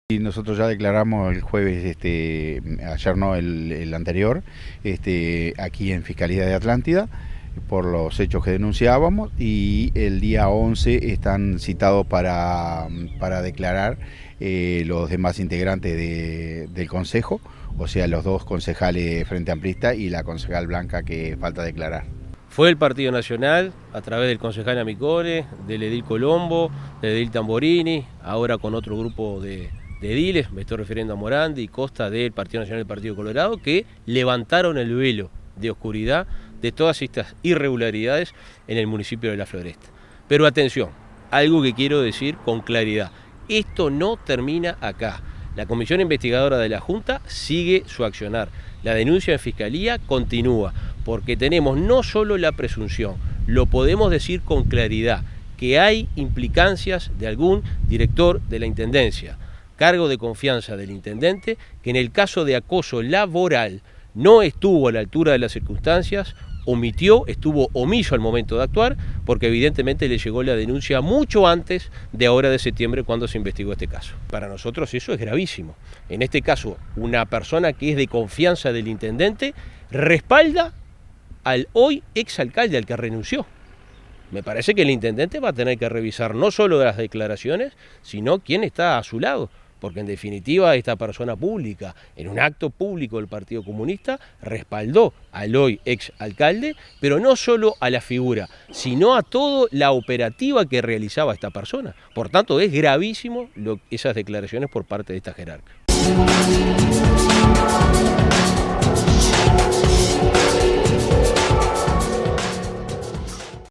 Y nosotros ya declaramos el jueves, ayer no, el anterior, aquí en Fiscalía de Atlántida, por los hechos que denunciábamos, y el día 11 están citados para declarar los demás integrantes del Consejo, o sea, los dos concejales Frente Amplista y la concejal Blanca que falta declarar. Fue el Partido Nacional, a través del concejal Amicone, del edil Colombo, del edil Tamborini, ahora con otro grupo de ediles, me estoy refiriendo a Morandi y Costa del Partido Nacional del Partido Colorado, que levantaron el velo de oscuridad de todas estas irregularidades en el municipio de La Floresta. Pero atención, algo que quiero decir con claridad, esto no termina acá. La comisión investigadora de la Junta sigue su accionar. La denuncia en Fiscalía continúa, porque tenemos no solo la presunción, lo podemos decir con claridad, que hay implicancias de algún director de la Intendencia, cargo de confianza del intendente, que en el caso de acoso laboral no estuvo a la altura de las circunstancias, omitió, estuvo omiso al momento de actuar, porque evidentemente le llegó la denuncia mucho antes de ahora de septiembre, cuando se investigó este caso. Para nosotros eso es gravísimo. En este caso, una persona que es de confianza del intendente respalda al hoy exalcalde, al que renunció. Me parece que el intendente va a tener que revisar no solo las declaraciones, sino quién está a su lado. Porque en definitiva esta persona pública, en un acto público del Partido Comunista, respaldó al hoy ex alcalde, pero no solo a la figura, sino a toda la operativa que realizaba esta persona. Por tanto, es gravísimo esas declaraciones por parte de esta jerarca.